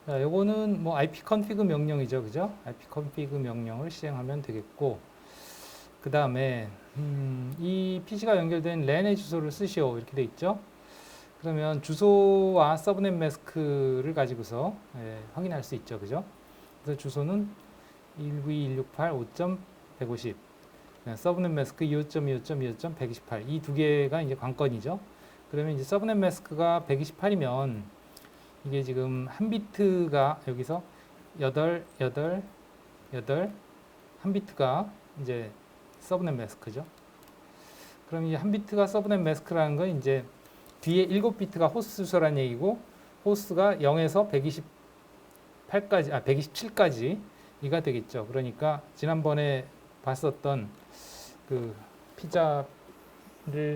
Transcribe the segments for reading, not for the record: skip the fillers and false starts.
자, 요거는 뭐 ipconfig 명령이죠. 그죠? ipconfig 명령을 실행하면 되겠고, 그 다음에, 이 PC가 연결된 랜의 주소를 쓰시오. 이렇게 돼 있죠. 그러면 주소와 서브넷 매스크를 가지고서 확인할 수 있죠. 그죠? 그래서 주소는 192.168.5.150, 서브넷 매스크 25.25.128, 이 두 개가 이제 관건이죠. 그러면 이제 서브넷 매스크가 128이면 이게 지금 한 비트가 여기서 8, 8, 8, 한 비트가 이제 서브넷 매스크죠. 그럼 이 한 비트가 서브넷 매스크라는 건 이제 뒤에 7비트가 호스트 주소라는 얘기고, 호스트가 0에서 128까지, 127까지 이가 되겠죠. 그러니까 지난번에 봤었던 그 피자를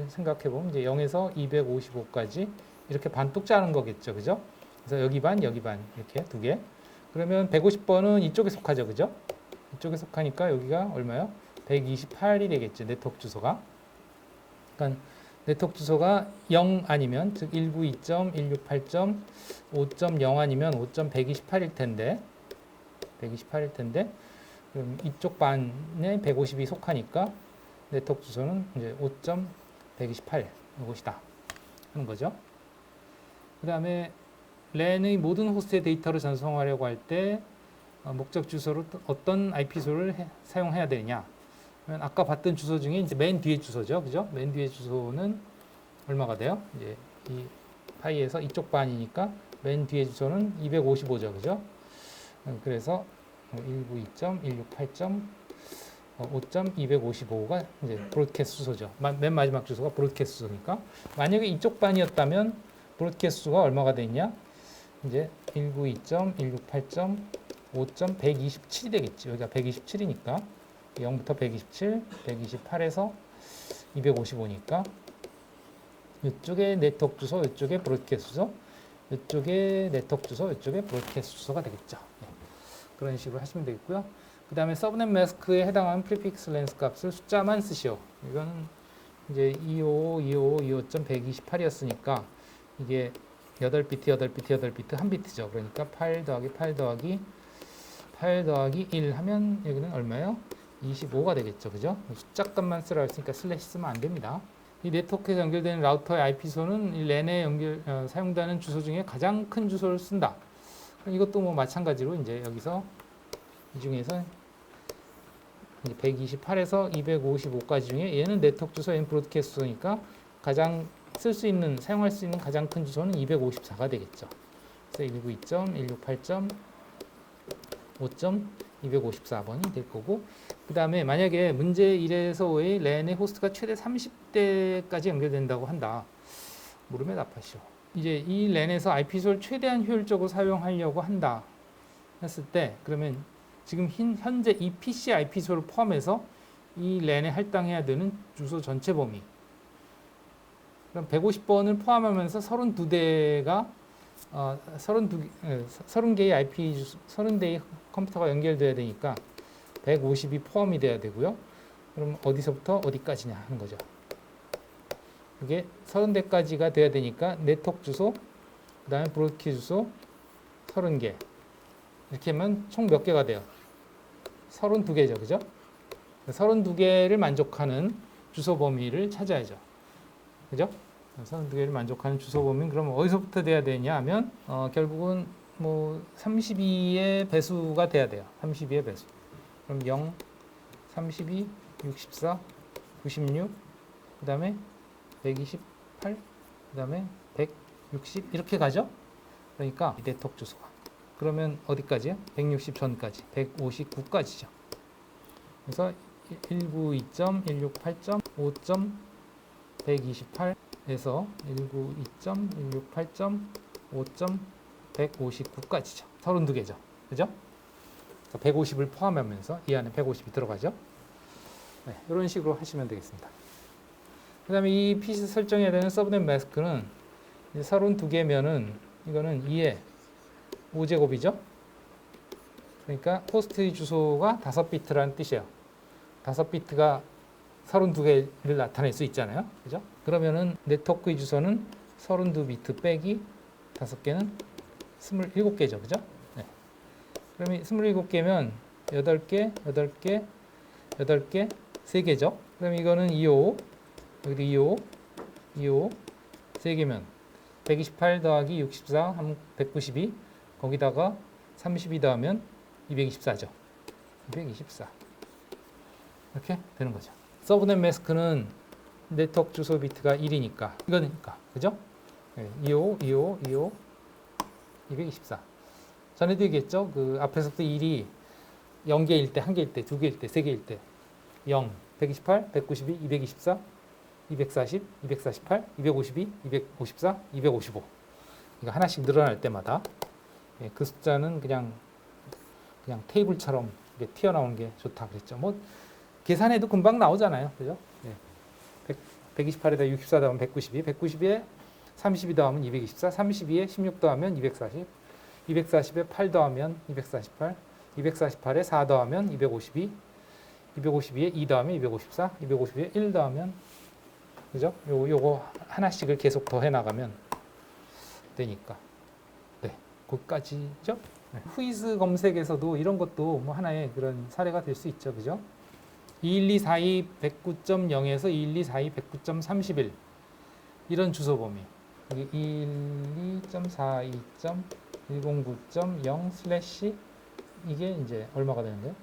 생각해 보면 이제 0에서 255까지 이렇게 반뚝 자는 거겠죠. 그죠? 그래서 여기 반, 여기 반 이렇게 두 개. 그러면 150번은 이쪽에 속하죠. 그죠? 이쪽에 속하니까 여기가 얼마요? 128이 되겠죠. 네트워크 주소가. 그러니까 네트워크 주소가 0 아니면, 즉 192.168.5.0 아니면 5.128일 텐데, 128일 텐데, 그럼 이쪽 반에 150이 속하니까 네트워크 주소는 이제 5.128 이것이다 하는 거죠. 그 다음에 랜의 모든 호스트의 데이터를 전송하려고 할 때 목적 주소로 어떤 IP소를 사용해야 되냐? 아까 봤던 주소 중에 이제 맨 뒤에 주소죠, 그죠? 맨 뒤에 주소는 얼마가 돼요? 이제 이 파이에서 이쪽 반이니까 맨 뒤에 주소는 255죠, 그죠? 그래서 192.168.5.255가 이제 브로드캐스트 주소죠. 맨 마지막 주소가 브로드캐스트 주소니까 만약에 이쪽 반이었다면 브로드캐스트 주소가 얼마가 되냐? 이제 192.168.5.127이 되겠죠. 여기가 127이니까 0부터 127, 128에서 255니까 이쪽에 네트워크 주소, 이쪽에 브로드캐스트 주소, 이쪽에 네트워크 주소, 이쪽에 브로드캐스트 주소가 되겠죠. 네. 그런 식으로 하시면 되겠고요. 그 다음에 서브넷 매스크에 해당하는 프리픽스 렌스 값을 숫자만 쓰시오. 이거는 이제 255, 25.128이었으니까 이게 8비트, 8비트, 8비트, 한 비트죠. 그러니까 8 더하기 8 더하기 8 더하기 1 하면 여기는 얼마예요? 25가 되겠죠. 그죠? 숫자 값만 쓰라 했으니까 슬래시 쓰면 안 됩니다. 이 네트워크에 연결되는 라우터의 IP소는 이 랜에 사용되는 주소 중에 가장 큰 주소를 쓴다. 이것도 뭐 마찬가지로 이제 여기서 이 중에서 128에서 255까지 중에 얘는 네트워크 주소, 얘는 브로드캐스트 주소니까 가장 쓸 수 있는, 사용할 수 있는 가장 큰 주소는 254가 되겠죠. 그래서 192.168.5.254번이 될 거고, 그 다음에 만약에 문제 1에서 5의 랜의 호스트가 최대 30대까지 연결된다고 한다. 물음에 답하시오. 이제 이 랜에서 IP소를 최대한 효율적으로 사용하려고 한다 했을 때, 그러면 지금 현재 이 PC IP소를 포함해서 이 랜에 할당해야 되는 주소 전체 범위, 그럼 150번을 포함하면서 32대가 30개의 IP 주소, 30대의 컴퓨터가 연결돼야 되니까 150이 포함이 돼야 되고요. 그럼 어디서부터 어디까지냐 하는 거죠. 이게 30대까지가 돼야 되니까 네트워크 주소, 그 다음에 브로드키 주소 30개. 이렇게 하면 총 몇 개가 돼요? 32개죠. 그죠? 32개를 만족하는 주소 범위를 찾아야죠. 그죠? 32개를 만족하는 주소 범위는 그럼 어디서부터 돼야 되냐 하면 결국은 뭐 32의 배수가 돼야 돼요. 32의 배수. 그럼 0, 32, 64, 96, 그 다음에 128, 그 다음에 160 이렇게 가죠. 그러니까 네트워크 주소가. 그러면 어디까지요? 160 전까지, 159까지죠. 그래서 192.168.5.128에서 192.168.5.159까지죠. 32개죠. 그죠? 150을 포함하면서 이 안에 150이 들어가죠. 네, 이런 식으로 하시면 되겠습니다. 그 다음에 이 PC 설정해야 되는 서브넷 매스크는 32개면은 이거는 2의 5제곱이죠. 그러니까 호스트 주소가 5비트라는 뜻이에요. 5비트가 32개를 나타낼 수 있잖아요. 그죠? 그러면은 네트워크의 주소는 32비트 빼기 5개는 27개죠. 그죠? 그러면 27개면 8개, 8개, 8개, 3개죠. 그럼 이거는 255, 여기도 255, 255, 3개면 128 더하기 64 하면 192, 거기다가 32 더하면 224죠. 224. 이렇게 되는 거죠. 서브넷 매스크는 네트워크 주소 비트가 1이니까 이거니까, 그죠? 255, 255, 255, 224. 전에도 얘기했죠. 그 앞에서부터 1이 0개일 때, 1개일 때, 2개일 때, 3개일 때 0, 128, 192, 224, 240, 248, 252, 254, 255. 이거 하나씩 늘어날 때마다 그 숫자는 그냥 테이블처럼 튀어나오는 게 좋다 그랬죠. 뭐 계산해도 금방 나오잖아요. 그죠? 128에다 64 더하면 192, 192에 32 더하면 224, 32에 16 더하면 240, 240에 8 더하면 248, 248에 4 더하면 252, 252에 2 더하면 254, 252에 1 더하면, 그죠? 요거 하나씩을 계속 더해 나가면 되니까. 네, 거기까지죠? 네. 후이즈 검색에서도 이런 것도 뭐 하나의 그런 사례가 될 수 있죠, 그죠? 21242 109.0에서 21242 109.31 이런 주소 범위. 여기 212.42.109.0 슬래시 이게 이제 얼마가 되는 거예요?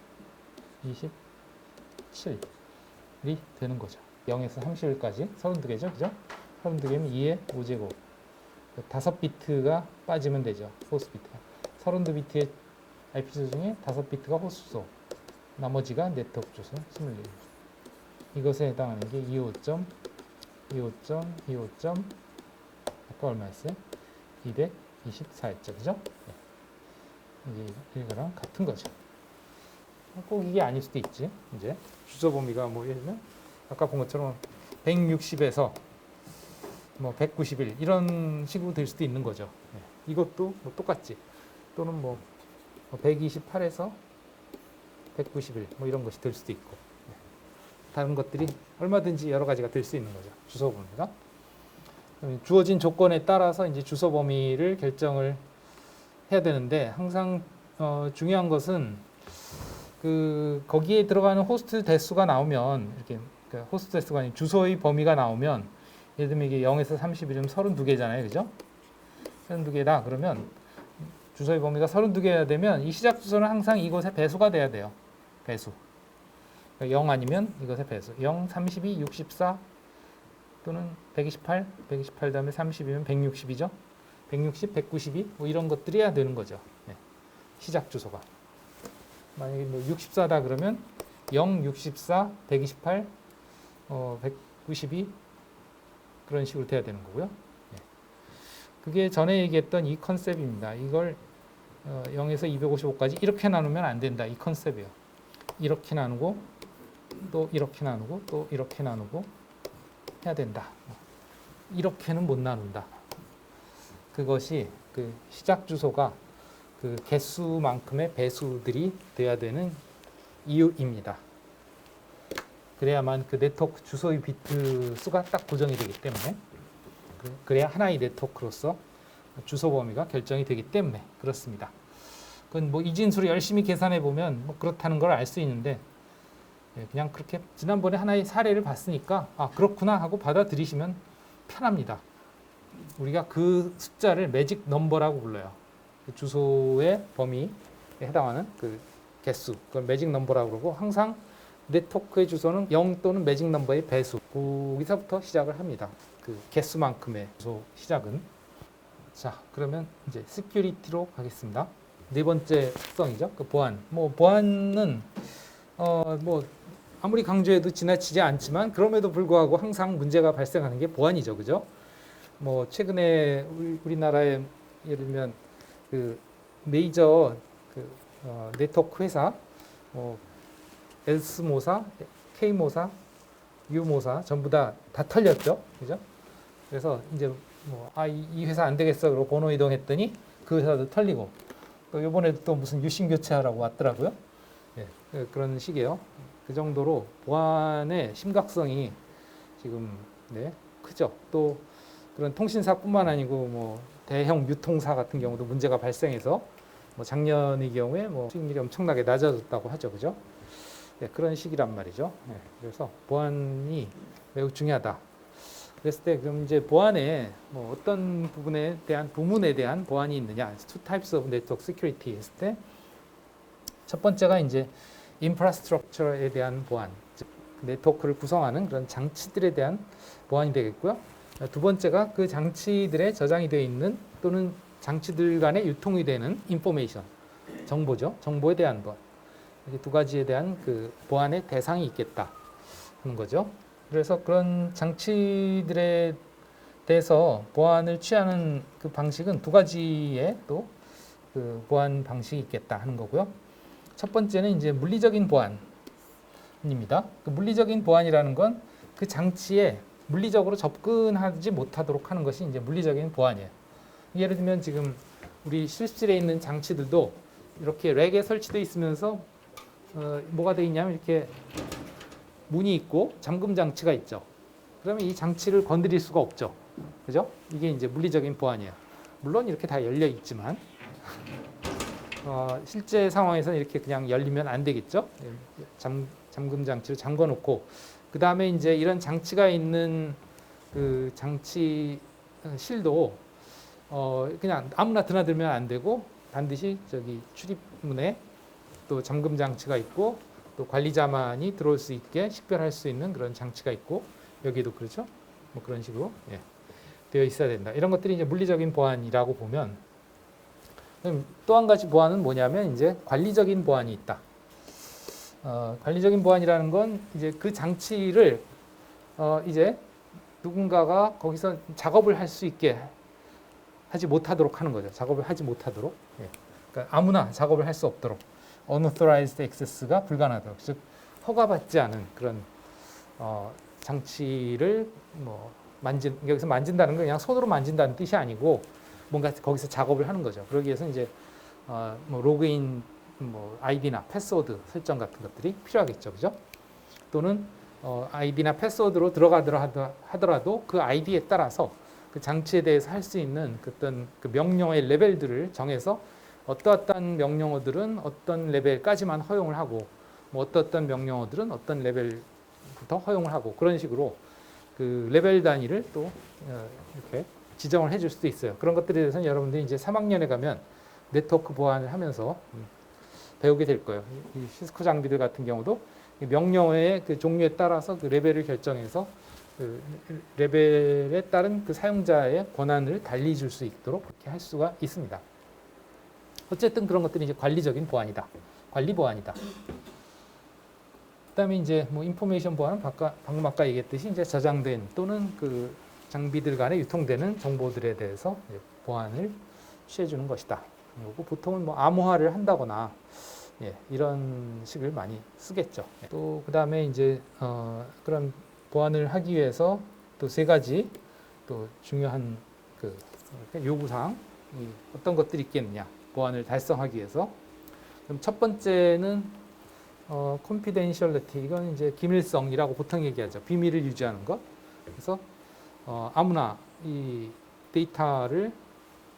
27이 되는 거죠. 0에서 30일까지 32개죠, 그죠? 32개면 2의 5제곱. 5비트가 빠지면 되죠. 호스 비트가. 32비트의 IP 주소 중에 5비트가 호스 주소. 나머지가 네트워크 주소 21. 이것에 해당하는 게 25. 아까 얼마였어요? 224였죠, 그죠? 네. 이게 이거랑 같은 거죠. 꼭 이게 아닐 수도 있지. 이제 주소 범위가 뭐 예를 들면 아까 본 것처럼 160에서 뭐 191 이런 식으로 될 수도 있는 거죠. 네. 이것도 뭐 똑같지. 또는 뭐 128에서 191 뭐 이런 것이 될 수도 있고, 네. 다른 것들이 얼마든지 여러 가지가 될 수 있는 거죠. 주소 범위가. 주어진 조건에 따라서 이제 주소 범위를 결정을 해야 되는데 항상 중요한 것은 그 거기에 들어가는 호스트 대수가 나오면 이렇게 그러니까 호스트 대수가 아닌 주소의 범위가 나오면 예를 들면 이게 0에서 31이면 32개잖아요, 그죠? 32개다 그러면 주소의 범위가 32개가 되면 이 시작 주소는 항상 이곳의 배수가 돼야 돼요. 배수. 그러니까 0 아니면 이것의 배수. 0, 32, 64 또는 128, 128 다음에 30이면 160이죠. 160, 192 뭐 이런 것들이 해야 되는 거죠. 네. 시작 주소가. 만약에 뭐 64다 그러면 0, 64, 128, 192 그런 식으로 돼야 되는 거고요. 네. 그게 전에 얘기했던 이 컨셉입니다. 이걸 0에서 255까지 이렇게 나누면 안 된다. 이 컨셉이에요. 이렇게 나누고 또 이렇게 나누고 또 이렇게 나누고 해야 된다. 이렇게는 못 나눈다. 그것이 그 시작 주소가 그 개수만큼의 배수들이 돼야 되는 이유입니다. 그래야만 그 네트워크 주소의 비트 수가 딱 고정이 되기 때문에 그래야 하나의 네트워크로서 주소 범위가 결정이 되기 때문에 그렇습니다. 그건 뭐 이진수를 열심히 계산해 보면 뭐 그렇다는 걸 알 수 있는데 그냥 그렇게 지난번에 하나의 사례를 봤으니까 아 그렇구나 하고 받아들이시면 편합니다. 우리가 그 숫자를 매직 넘버라고 불러요. 그 주소의 범위에 해당하는 그 개수 그걸 매직 넘버라고 그러고 항상 네트워크의 주소는 0 또는 매직 넘버의 배수 거기서부터 시작을 합니다. 그 개수만큼의 주소 시작은. 자 그러면 이제 시큐리티로 가겠습니다. 네 번째 특성이죠. 그 보안. 뭐 보안은 뭐 아무리 강조해도 지나치지 않지만 그럼에도 불구하고 항상 문제가 발생하는 게 보안이죠, 그죠? 뭐 최근에 우리나라에 예를 들면 그 메이저 그 네트워크 회사, S모사, K모사, U모사 전부 다 털렸죠, 그죠? 그래서 이제 뭐 이 회사 안 되겠어 그러고 번호 이동했더니 그 회사도 털리고 또 이번에도 또 무슨 유심 교체하라고 왔더라고요. 예, 그런 식이에요. 그 정도로 보안의 심각성이 지금 크죠. 또 그런 통신사뿐만 아니고 뭐 대형 유통사 같은 경우도 문제가 발생해서 뭐 작년의 경우에 뭐 수익률이 엄청나게 낮아졌다고 하죠, 그죠? 네, 그런 식이란 말이죠. 네, 그래서 보안이 매우 중요하다. 그랬을 때 그럼 이제 보안에 뭐 어떤 부문에 대한 보안이 있느냐? Two types of network security 했을 때 첫 번째가 이제 인프라스트럭처에 대한 보안, 즉 네트워크를 구성하는 그런 장치들에 대한 보안이 되겠고요. 두 번째가 그 장치들에 저장이 되어 있는 또는 장치들 간에 유통이 되는 인포메이션, 정보죠. 정보에 대한 보안. 이렇게 두 가지에 대한 그 보안의 대상이 있겠다 하는 거죠. 그래서 그런 장치들에 대해서 보안을 취하는 그 방식은 두 가지의 또 그 보안 방식이 있겠다 하는 거고요. 첫 번째는 이제 물리적인 보안입니다. 그 물리적인 보안이라는 건 그 장치에 물리적으로 접근하지 못하도록 하는 것이 이제 물리적인 보안이에요. 예를 들면 지금 우리 실습실에 있는 장치들도 이렇게 랙에 설치되어 있으면서 뭐가 되어 있냐면 이렇게 문이 있고 잠금 장치가 있죠. 그러면 이 장치를 건드릴 수가 없죠. 그죠? 이게 이제 물리적인 보안이에요. 물론 이렇게 다 열려 있지만 실제 상황에서는 이렇게 그냥 열리면 안 되겠죠. 잠금 장치를 잠궈 놓고 그 다음에 이제 이런 장치가 있는 그 장치실도 그냥 아무나 드나들면 안 되고 반드시 저기 출입문에 또 잠금 장치가 있고 또 관리자만이 들어올 수 있게 식별할 수 있는 그런 장치가 있고 여기도 그렇죠. 뭐 그런 식으로 되어 있어야 된다. 이런 것들이 이제 물리적인 보안이라고 보면 또 한 가지 보안은 뭐냐면 이제 관리적인 보안이 있다. 관리적인 보안이라는 건 이제 그 장치를 이제 누군가가 거기서 작업을 할 수 있게 하지 못하도록 하는 거죠. 작업을 하지 못하도록. 그러니까 아무나 작업을 할 수 없도록. unauthorized access가 불가능하도록. 즉 허가받지 않은 그런 장치를 뭐 여기서 만진다는 건 그냥 손으로 만진다는 뜻이 아니고 뭔가 거기서 작업을 하는 거죠. 그러기 위해서 이제 뭐 로그인 뭐 아이디나 패스워드 설정 같은 것들이 필요하겠죠, 그죠? 또는 아이디나 패스워드로 들어가더라 하더라도 그 아이디에 따라서 그 장치에 대해서 할 수 있는 어떤 그 명령어의 레벨들을 정해서 어떠한 명령어들은 어떤 레벨까지만 허용을 하고 뭐 어떤 명령어들은 어떤 레벨부터 허용을 하고 그런 식으로 그 레벨 단위를 또 이렇게 지정을 해줄 수도 있어요. 그런 것들에 대해서는 여러분들이 이제 3학년에 가면 네트워크 보안을 하면서 배우게 될 거예요. 이 시스코 장비들 같은 경우도 명령어의 그 종류에 따라서 그 레벨을 결정해서 그 레벨에 따른 그 사용자의 권한을 달리 줄 수 있도록 그렇게 할 수가 있습니다. 어쨌든 그런 것들이 이제 관리적인 보안이다. 관리 보안이다. 그다음에 이제 뭐 인포메이션 보안은 방금 아까 얘기했듯이 이제 저장된 또는 그 장비들 간에 유통되는 정보들에 대해서 보안을 취해주는 것이다. 그리고 보통은 뭐 암호화를 한다거나 이런 식을 많이 쓰겠죠. 또 그다음에 이제 그런 보안을 하기 위해서 또 세 가지 또 중요한 그 요구사항 어떤 것들이 있겠느냐 보안을 달성하기 위해서. 그럼 첫 번째는 confidentiality 이건 이제 기밀성이라고 보통 얘기하죠. 비밀을 유지하는 것. 그래서 아무나 이 데이터를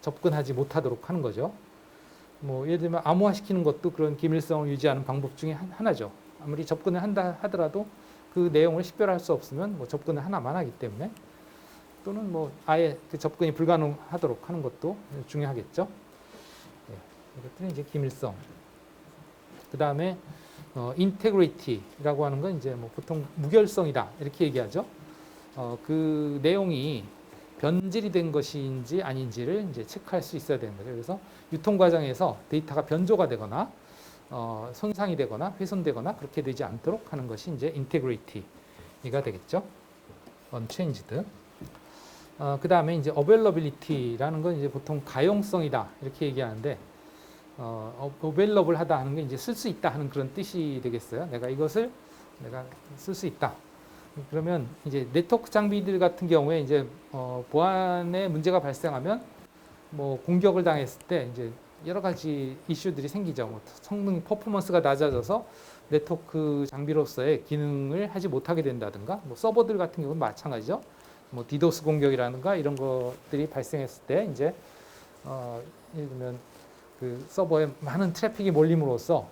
접근하지 못하도록 하는 거죠. 뭐 예를 들면 암호화시키는 것도 그런 기밀성을 유지하는 방법 중에 하나죠. 아무리 접근을 한다 하더라도 그 내용을 식별할 수 없으면 뭐 접근을 하나만 하기 때문에 또는 뭐 아예 그 접근이 불가능하도록 하는 것도 중요하겠죠. 이것들은 이제 기밀성. 그 다음에 인테그리티라고 하는 건 이제 뭐 보통 무결성이다 이렇게 얘기하죠. 그 내용이 변질이 된 것인지 아닌지를 이제 체크할 수 있어야 되는 거죠. 그래서 유통 과정에서 데이터가 변조가 되거나 손상이 되거나 훼손되거나 그렇게 되지 않도록 하는 것이 이제 인테그리티가 되겠죠. unchanged. 그 다음에 이제 availability라는 건 이제 보통 가용성이다 이렇게 얘기하는데 available 하다 하는 게 이제 쓸 수 있다 하는 그런 뜻이 되겠어요. 내가 이것을 내가 쓸 수 있다. 그러면 이제 네트워크 장비들 같은 경우에 이제 보안에 문제가 발생하면 뭐 공격을 당했을 때 이제 여러 가지 이슈들이 생기죠. 뭐 성능 퍼포먼스가 낮아져서 네트워크 장비로서의 기능을 하지 못하게 된다든가, 뭐 서버들 같은 경우는 마찬가지죠. 뭐 디도스 공격이라든가 이런 것들이 발생했을 때 이제 예를 들면 그 서버에 많은 트래픽이 몰림으로써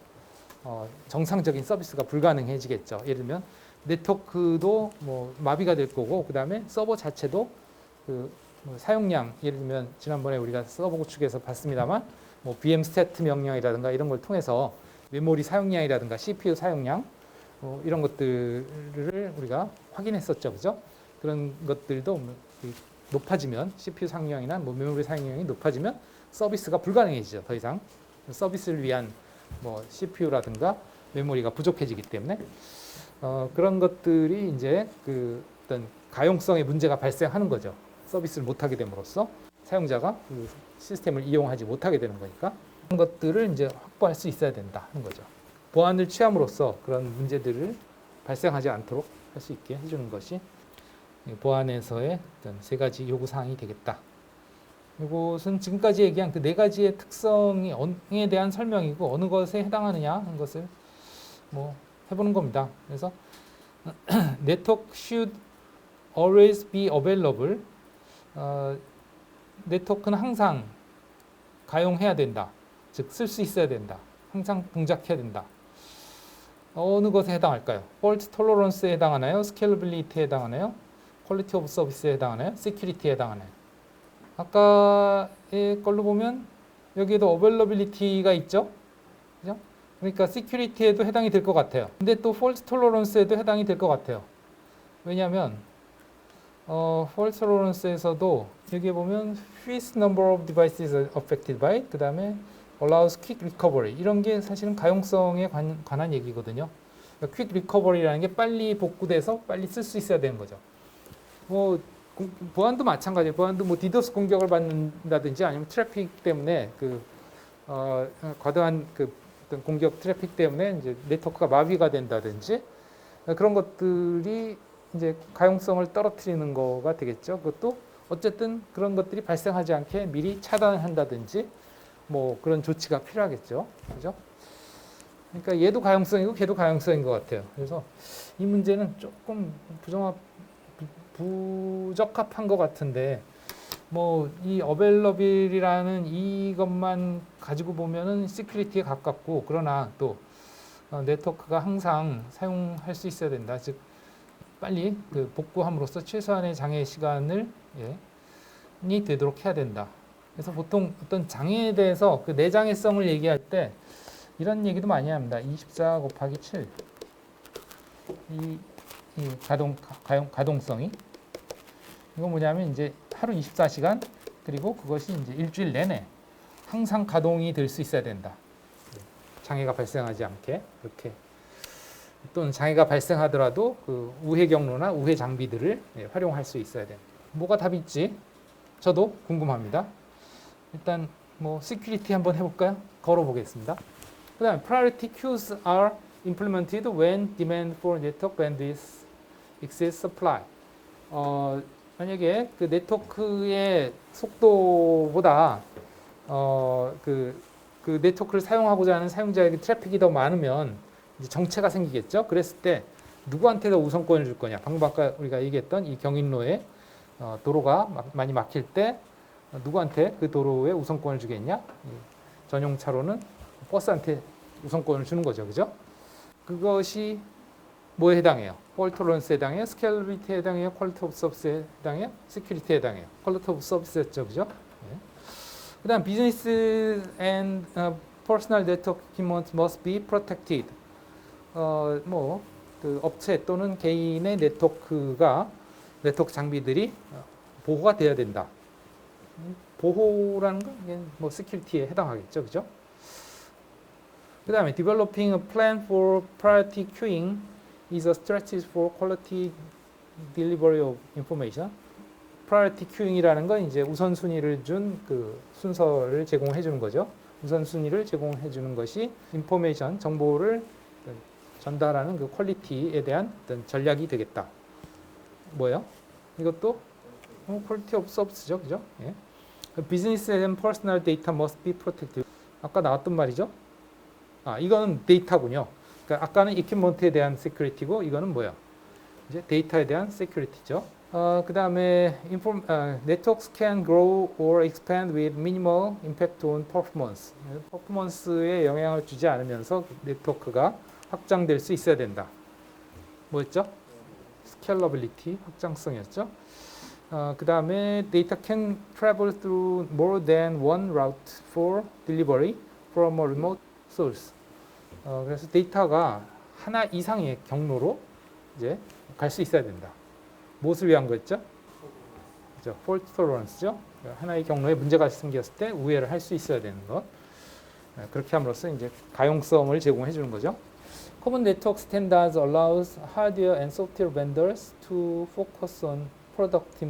정상적인 서비스가 불가능해지겠죠. 예를 들면 네트워크도 뭐 마비가 될 거고, 그 다음에 서버 자체도 뭐 사용량, 예를 들면 지난번에 우리가 서버 구축에서 봤습니다만, 뭐 vmstat 명령이라든가 이런 걸 통해서 메모리 사용량이라든가 CPU 사용량 이런 것들을 우리가 확인했었죠, 그죠? 그런 것들도 높아지면 CPU 사용량이나 뭐 메모리 사용량이 높아지면 서비스가 불가능해지죠. 더 이상 서비스를 위한 뭐 CPU라든가 메모리가 부족해지기 때문에 그런 것들이 이제 그 어떤 가용성의 문제가 발생하는 거죠. 서비스를 못하게 됨으로써 사용자가 그 시스템을 이용하지 못하게 되는 거니까 그런 것들을 이제 확보할 수 있어야 된다 하는 거죠. 보안을 취함으로써 그런 문제들을 발생하지 않도록 할 수 있게 해주는 것이 보안에서의 어떤 세 가지 요구 사항이 되겠다. 이것은 지금까지 얘기한 그 네 가지의 특성에 대한 설명이고 어느 것에 해당하느냐 하는 것을 뭐 해보는 겁니다. 그래서 Network should always be available. 네트워크는 항상 가용해야 된다. 즉 쓸 수 있어야 된다. 항상 동작해야 된다. 어느 것에 해당할까요? Fault tolerance에 해당하나요? Scalability에 해당하나요? Quality of Service에 해당하나요? Security에 해당하나요? 아까의 걸로 보면 여기에도 Availability가 있죠? 그죠? 그러니까 Security에도 해당이 될 것 같아요. 근데 또 Fault tolerance에도 해당이 될 것 같아요. 왜냐하면 Fault tolerance에서도 여기에 보면 fewest number of devices affected by 그 다음에 allows quick recovery 이런 게 사실은 가용성에 관한 얘기거든요. 그러니까 quick recovery라는 게 빨리 복구돼서 빨리 쓸 수 있어야 되는 거죠. 뭐 보안도 마찬가지예요. 보안도 뭐 DDoS 공격을 받는다든지 아니면 트래픽 때문에 과도한 어떤 공격 트래픽 때문에 이제 네트워크가 마비가 된다든지 그런 것들이 이제 가용성을 떨어뜨리는 거가 되겠죠. 그것도 어쨌든 그런 것들이 발생하지 않게 미리 차단한다든지 뭐 그런 조치가 필요하겠죠. 그죠? 그러니까 얘도 가용성이고 걔도 가용성인 것 같아요. 그래서 이 문제는 조금 부적합한 것 같은데 뭐 이 어베일러빌이라는 이것만 가지고 보면은 시큐리티에 가깝고 그러나 또 네트워크가 항상 사용할 수 있어야 된다. 즉 빨리 그 복구함으로써 최소한의 장애 시간을 이 되도록 해야 된다. 그래서 보통 어떤 장애에 대해서 그 내장애성을 얘기할 때 이런 얘기도 많이 합니다. 24 곱하기 7 이 가동성이 이거 뭐냐면 이제 하루 24시간 그리고 그것이 이제 일주일 내내 항상 가동이 될 수 있어야 된다. 장애가 발생하지 않게 그렇게 또는 장애가 발생하더라도 그 우회 경로나 우회 장비들을 활용할 수 있어야 된다. 뭐가 답이 있지? 저도 궁금합니다. 일단 뭐 security 한번 해볼까요? 걸어보겠습니다. 그다음에 priority queues are implemented when demand for network bandwidth exceeds supply. 만약에 그 네트워크의 속도보다 그 네트워크를 사용하고자 하는 사용자에게 트래픽이 더 많으면 이제 정체가 생기겠죠. 그랬을 때 누구한테 더 우선권을 줄 거냐? 방금 아까 우리가 얘기했던 이 경인로에 도로가 많이 막힐 때 누구한테 그 도로에 우선권을 주겠냐? 전용 차로는 버스한테 우선권을 주는 거죠. 그죠? 그것이 뭐에 해당해요? Fault tolerance에 해당해요? Scalability에 해당해요? Quality of Service에 해당해요? Security에 해당해요? Quality of Service였죠. 그죠? 그 다음 Business and Personal Network Equipment must be protected. 그 업체 또는 개인의 네트워크 장비들이 보호가 돼야 된다. 보호라는 건 이게 뭐 security에 해당하겠죠. 그죠? 그 다음에 developing a plan for priority queuing is a strategy for quality delivery of information. priority queuing이라는 건 이제 우선순위를 준 그 순서를 제공해 주는 거죠. 우선순위를 제공해 주는 것이 information, 정보를 전달하는 그 퀄리티에 대한 어떤 전략이 되겠다. 뭐예요? 이것도 quality of service죠. 그죠? 예. Business and personal data must be protected. 아까 나왔던 말이죠. 이거는 데이터군요. 그러니까 아까는 equipment에 대한 security고 이거는 뭐야? 이제 데이터에 대한 security죠. 그 다음에 networks can grow or expand with minimal impact on performance. 퍼포먼스에 영향을 주지 않으면서 네트워크가 확장될 수 있어야 된다. 뭐였죠? 스케일러빌리티, 확장성이었죠. 그 다음에 data can travel through more than one route for delivery from a remote source. 그래서 데이터가 하나 이상의 경로로 이제 갈 수 있어야 된다. 무엇을 위한 거였죠? 그죠? fault tolerance죠. 하나의 경로에 문제가 생겼을 때 우회를 할 수 있어야 되는 것. 그렇게 함으로써 이제 가용성을 제공해 주는 거죠. Common Network Standards allows hardware and software vendors to focus on product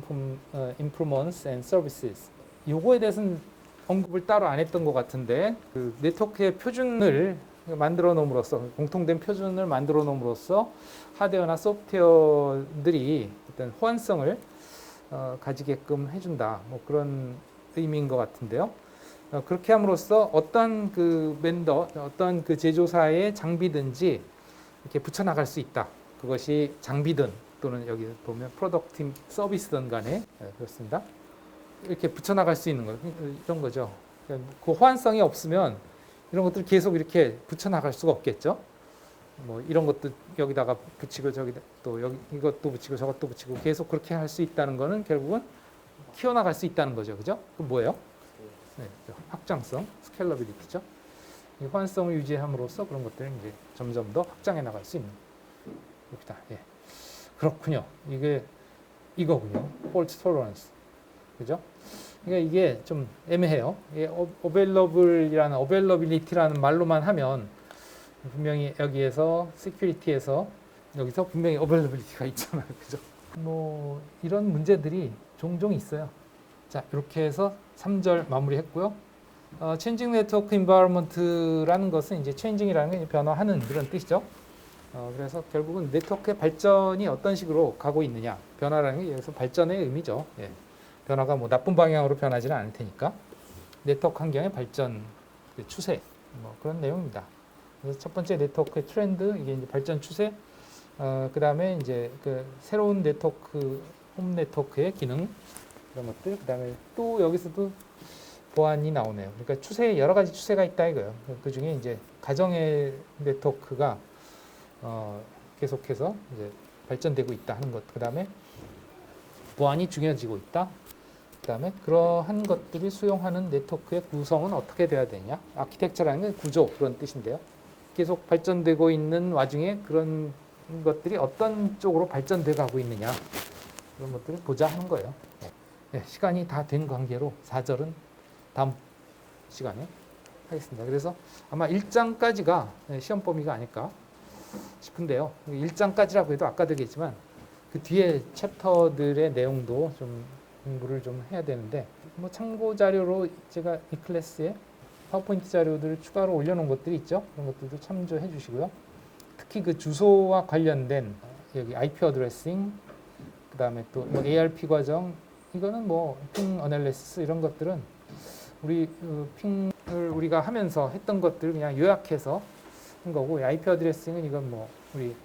improvements and services. 요거에 대해서는 언급을 따로 안 했던 것 같은데 그 네트워크의 표준을 만들어 놓음으로써 공통된 표준을 만들어 놓음으로써 하드웨어나 소프트웨어들이 어떤 호환성을 가지게끔 해준다. 뭐 그런 의미인 것 같은데요. 그렇게 함으로써 어떤 그 벤더, 어떤 그 제조사의 장비든지 이렇게 붙여나갈 수 있다. 그것이 장비든 또는 여기 보면 프로덕트 서비스든 간에 그렇습니다. 이렇게 붙여나갈 수 있는 거 이런 거죠. 그 호환성이 없으면 이런 것들 계속 이렇게 붙여나갈 수가 없겠죠. 뭐 이런 것도 여기다가 붙이고 저기다 또 여기 이것도 붙이고 저것도 붙이고 계속 그렇게 할 수 있다는 거는 결국은 키워나갈 수 있다는 거죠. 그죠? 그 뭐예요? 네, 확장성, 스케일러빌리티죠. 이 호환성을 유지함으로써 그런 것들을 이제 점점 더 확장해 나갈 수 있는 겁니다. 예. 그렇군요. 이게 이거군요. fault tolerance. 그죠? 그러니까 이게 좀 애매해요. availability라는 말로만 하면 분명히 여기에서 security에서 여기서 분명히 availability가 있잖아요. 그죠? 뭐 이런 문제들이 종종 있어요. 자, 이렇게 해서 3절 마무리했고요. changing network environment라는 것은 이제 changing이라는 게 변화하는 그런 뜻이죠. 그래서 결국은 네트워크의 발전이 어떤 식으로 가고 있느냐. 변화라는 게 여기서 발전의 의미죠. 예. 변화가 뭐 나쁜 방향으로 변하지는 않을 테니까. 네트워크 환경의 발전, 추세, 뭐 그런 내용입니다. 그래서 첫 번째 네트워크의 트렌드, 이게 이제 발전 추세. 그 다음에 이제 그 새로운 네트워크, 홈 네트워크의 기능, 그런 것들. 그 다음에 또 여기서도 보안이 나오네요. 그러니까 추세, 여러 가지 추세가 있다 이거예요. 그 중에 이제 가정의 네트워크가 계속해서 이제 발전되고 있다 하는 것. 그 다음에 보안이 중요해지고 있다. 그 다음에 그러한 것들이 수용하는 네트워크의 구성은 어떻게 돼야 되냐. 아키텍처라는 건 구조 그런 뜻인데요. 계속 발전되고 있는 와중에 그런 것들이 어떤 쪽으로 발전돼 가고 있느냐. 그런 것들을 보자 하는 거예요. 네, 시간이 다 된 관계로 4절은 다음 시간에 하겠습니다. 그래서 아마 1장까지가 시험 범위가 아닐까 싶은데요. 1장까지라고 해도 아까도 얘기했지만 그 뒤에 챕터들의 내용도 좀 공부를 좀 해야 되는데 뭐 참고 자료로 제가 이 클래스에 파워포인트 자료들을 추가로 올려놓은 것들이 있죠. 그런 것들도 참조해 주시고요. 특히 그 주소와 관련된 여기 IP 어드레싱, 그 다음에 또 뭐 ARP 과정, 이거는 뭐 핑 어널리시스 이런 것들은 우리 핑을 우리가 하면서 했던 것들을 그냥 요약해서 한 거고, IP 어드레싱은 이건 뭐 우리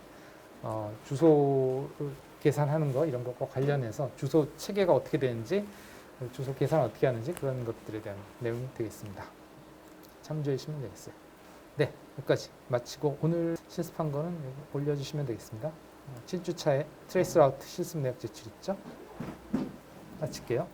주소 계산하는 거 이런 것과 관련해서 주소 체계가 어떻게 되는지, 주소 계산 어떻게 하는지 그런 것들에 대한 내용이 되겠습니다. 참조해 주시면 되겠어요. 네, 여기까지 마치고 오늘 실습한 거는 올려주시면 되겠습니다. 7주차에 트레이스 라우트 실습 내역 제출 있죠? 마칠게요.